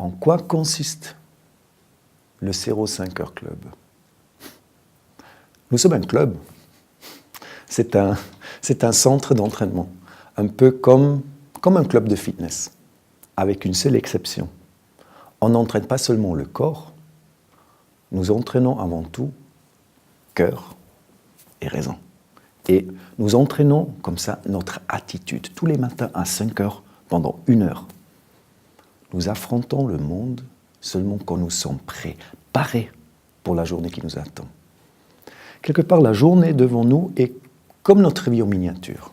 En quoi consiste le 05 Heures Club? Nous sommes un club. C'est un centre d'entraînement, un peu comme un club de fitness, avec une seule exception. On n'entraîne pas seulement le corps, nous entraînons avant tout cœur et raison. Et nous entraînons comme ça notre attitude. Tous les matins à 5 heures, pendant 1 heure, nous affrontons le monde seulement quand nous sommes prêts, parés pour la journée qui nous attend. Quelque part, la journée devant nous est comme notre vie en miniature.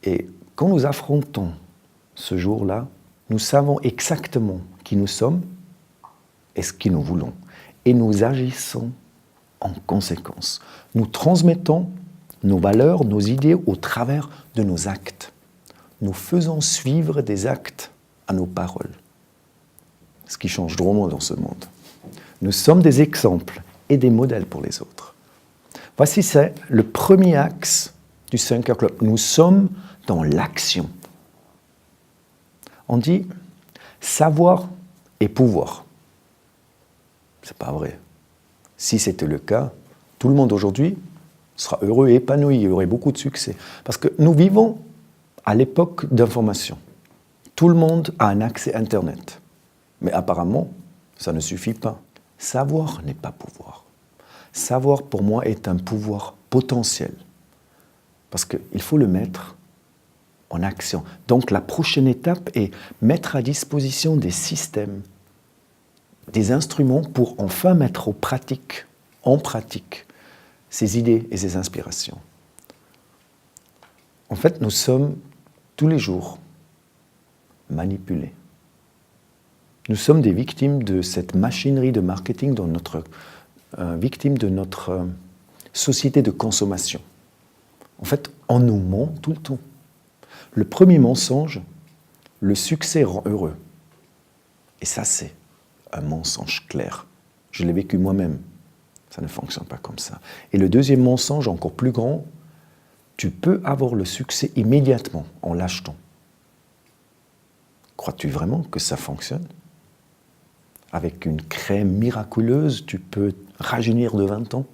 Et quand nous affrontons ce jour-là, nous savons exactement qui nous sommes et ce que nous voulons. Et nous agissons en conséquence. Nous transmettons nos valeurs, nos idées au travers de nos actes. Nous faisons suivre des actes à nos paroles. Ce qui change drôlement dans ce monde. Nous sommes des exemples et des modèles pour les autres. Voici, c'est le premier axe du 5 Heures Club. Nous sommes dans l'action. On dit savoir et pouvoir. C'est pas vrai. Si c'était le cas, tout le monde aujourd'hui sera heureux et épanoui, il y aurait beaucoup de succès. Parce que nous vivons à l'époque d'information. Tout le monde a un accès Internet. Mais apparemment, ça ne suffit pas. Savoir n'est pas pouvoir. Savoir, pour moi, est un pouvoir potentiel. Parce qu'il faut le mettre en action. Donc la prochaine étape est mettre à disposition des systèmes, des instruments pour enfin mettre en pratique, ces idées et ces inspirations. En fait, nous sommes tous les jours manipulés. Nous sommes des victimes de cette machinerie de marketing, victimes de notre société de consommation. En fait, on nous ment tout le temps. Le premier mensonge, le succès rend heureux. Et ça, c'est un mensonge clair. Je l'ai vécu moi-même. Ça ne fonctionne pas comme ça. Et le deuxième mensonge, encore plus grand, tu peux avoir le succès immédiatement en l'achetant. Crois-tu vraiment que ça fonctionne? Avec une crème miraculeuse, tu peux rajeunir de 20 ans?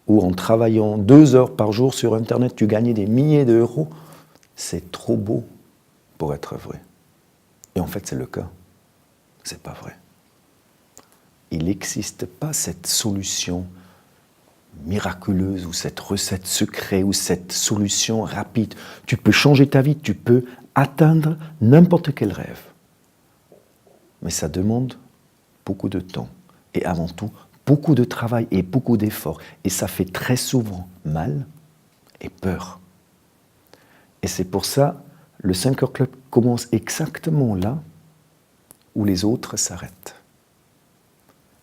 Ou en travaillant 2 heures par jour sur Internet, tu gagnais des milliers d'euros? C'est trop beau pour être vrai. Et en fait, c'est le cas. C'est pas vrai. Il n'existe pas cette solution miraculeuse ou cette recette secrète ou cette solution rapide. Tu peux changer ta vie, tu peux atteindre n'importe quel rêve. Mais ça demande beaucoup de temps et avant tout, beaucoup de travail et beaucoup d'efforts. Et ça fait très souvent mal et peur. Et c'est pour ça, le 5 Heures Club commence exactement là où les autres s'arrêtent.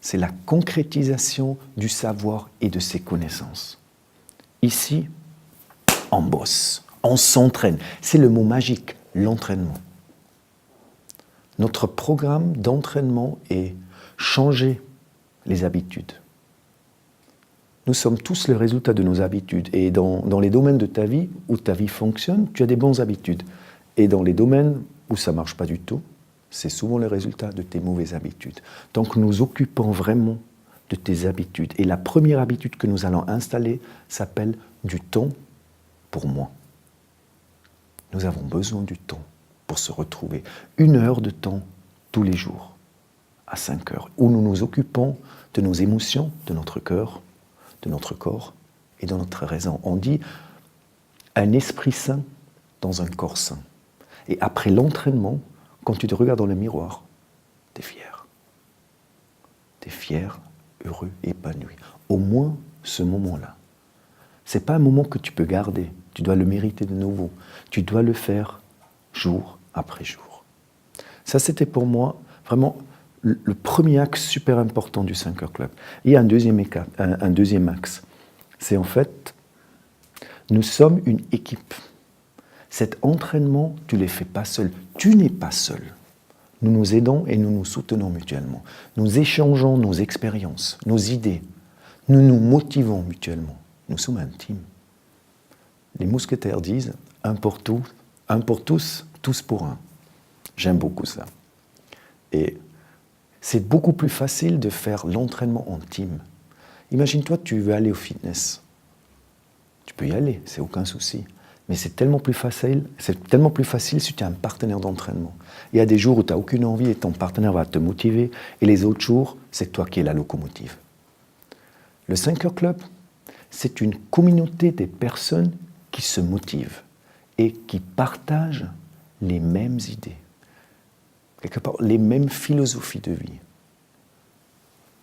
C'est la concrétisation du savoir et de ses connaissances. Ici, on bosse, on s'entraîne. C'est le mot magique, l'entraînement. Notre programme d'entraînement est changer les habitudes. Nous sommes tous le résultat de nos habitudes. Et dans les domaines de ta vie où ta vie fonctionne, tu as des bonnes habitudes. Et dans les domaines où ça ne marche pas du tout, c'est souvent le résultat de tes mauvaises habitudes. Donc nous occupons vraiment de tes habitudes. Et la première habitude que nous allons installer s'appelle du temps pour moi. Nous avons besoin du temps pour se retrouver. 1 heure de temps tous les jours, à 5 heures, où nous nous occupons de nos émotions, de notre cœur, de notre corps et de notre raison. On dit un esprit sain dans un corps sain. Et après l'entraînement, quand tu te regardes dans le miroir, tu es fier. Tu es fier, heureux, épanoui. Au moins ce moment-là. Ce n'est pas un moment que tu peux garder. Tu dois le mériter de nouveau. Tu dois le faire jour après jour. Ça, c'était pour moi vraiment le premier axe super important du 5 Heures Club. Il y a un deuxième axe. C'est en fait, nous sommes une équipe. Cet entraînement, tu ne le fais pas seul. Tu n'es pas seul. Nous nous aidons et nous nous soutenons mutuellement. Nous échangeons nos expériences, nos idées. Nous nous motivons mutuellement. Nous sommes un team. Les mousquetaires disent un pour tous, tous pour un. J'aime beaucoup ça. Et c'est beaucoup plus facile de faire l'entraînement en team. Imagine-toi, tu veux aller au fitness. Tu peux y aller, c'est aucun souci. Mais c'est tellement plus facile si tu as un partenaire d'entraînement. Il y a des jours où tu n'as aucune envie et ton partenaire va te motiver, et les autres jours, c'est toi qui es la locomotive. Le 5 Heures Club, c'est une communauté des personnes qui se motivent et qui partagent les mêmes idées, quelque part les mêmes philosophies de vie.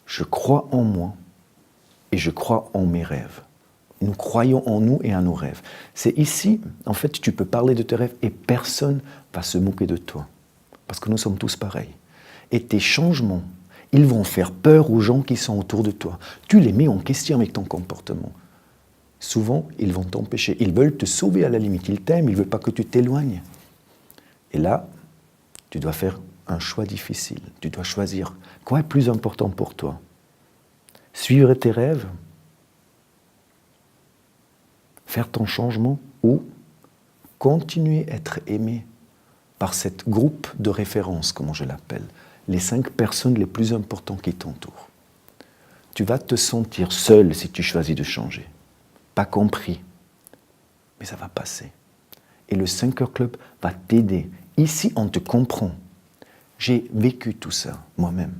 Je crois en moi et je crois en mes rêves. Nous croyons en nous et en nos rêves. C'est ici, en fait, tu peux parler de tes rêves et personne ne va se moquer de toi. Parce que nous sommes tous pareils. Et tes changements, ils vont faire peur aux gens qui sont autour de toi. Tu les mets en question avec ton comportement. Souvent, ils vont t'empêcher. Ils veulent te sauver à la limite. Ils t'aiment, ils ne veulent pas que tu t'éloignes. Et là, tu dois faire un choix difficile. Tu dois choisir quoi est plus important pour toi. Suivre tes rêves, faire ton changement ou continuer à être aimé par cette groupe de référence, comme je l'appelle, les 5 personnes les plus importantes qui t'entourent. Tu vas te sentir seul si tu choisis de changer, pas compris, mais ça va passer. Et le 5 Heures Club va t'aider. Ici, on te comprend. J'ai vécu tout ça moi-même.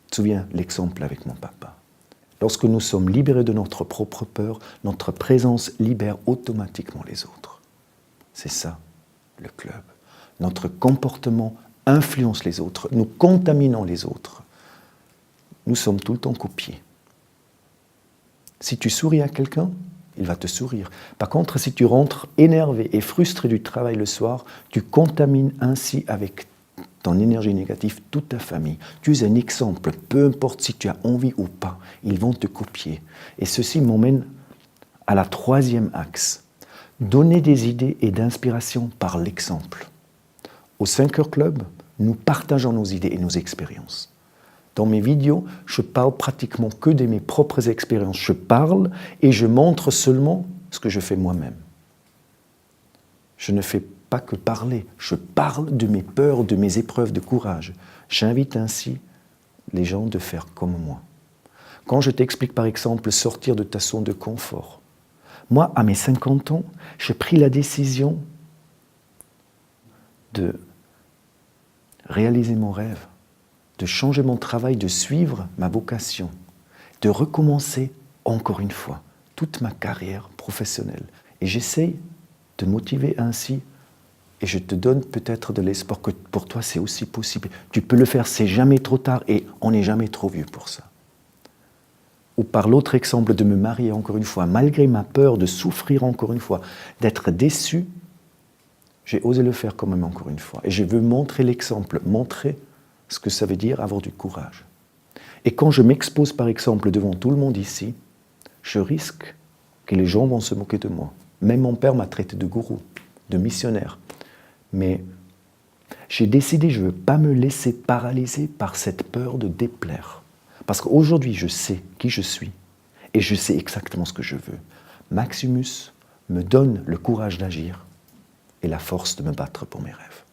Tu te souviens l'exemple avec mon papa. Lorsque nous sommes libérés de notre propre peur, notre présence libère automatiquement les autres. C'est ça, le club. Notre comportement influence les autres. Nous contaminons les autres. Nous sommes tout le temps copiés. Si tu souris à quelqu'un, il va te sourire. Par contre, si tu rentres énervé et frustré du travail le soir, tu contamines ainsi avec ton énergie négative toute ta famille. Tu es un exemple, peu importe si tu as envie ou pas, ils vont te copier. Et ceci m'emmène à la 3e axe. Donner des idées et d'inspiration par l'exemple. Au 5 Heures Club, nous partageons nos idées et nos expériences. Dans mes vidéos, je parle pratiquement que de mes propres expériences. Je parle et je montre seulement ce que je fais moi-même. Je ne fais pas que parler, je parle de mes peurs, de mes épreuves de courage. J'invite ainsi les gens de faire comme moi. Quand je t'explique par exemple sortir de ta zone de confort, moi, à mes 50 ans, j'ai pris la décision de réaliser mon rêve, de changer mon travail, de suivre ma vocation, de recommencer encore une fois toute ma carrière professionnelle. Et j'essaye de motiver ainsi, et je te donne peut-être de l'espoir que pour toi c'est aussi possible. Tu peux le faire, c'est jamais trop tard et on n'est jamais trop vieux pour ça. Ou par l'autre exemple de me marier encore une fois, malgré ma peur de souffrir encore une fois, d'être déçu, j'ai osé le faire quand même encore une fois. Et je veux montrer l'exemple, montrer ce que ça veut dire avoir du courage. Et quand je m'expose par exemple devant tout le monde ici, je risque que les gens vont se moquer de moi. Même mon père m'a traité de gourou, de missionnaire. Mais j'ai décidé, je ne veux pas me laisser paralyser par cette peur de déplaire. Parce qu'aujourd'hui, je sais qui je suis et je sais exactement ce que je veux. Maximus me donne le courage d'agir et la force de me battre pour mes rêves.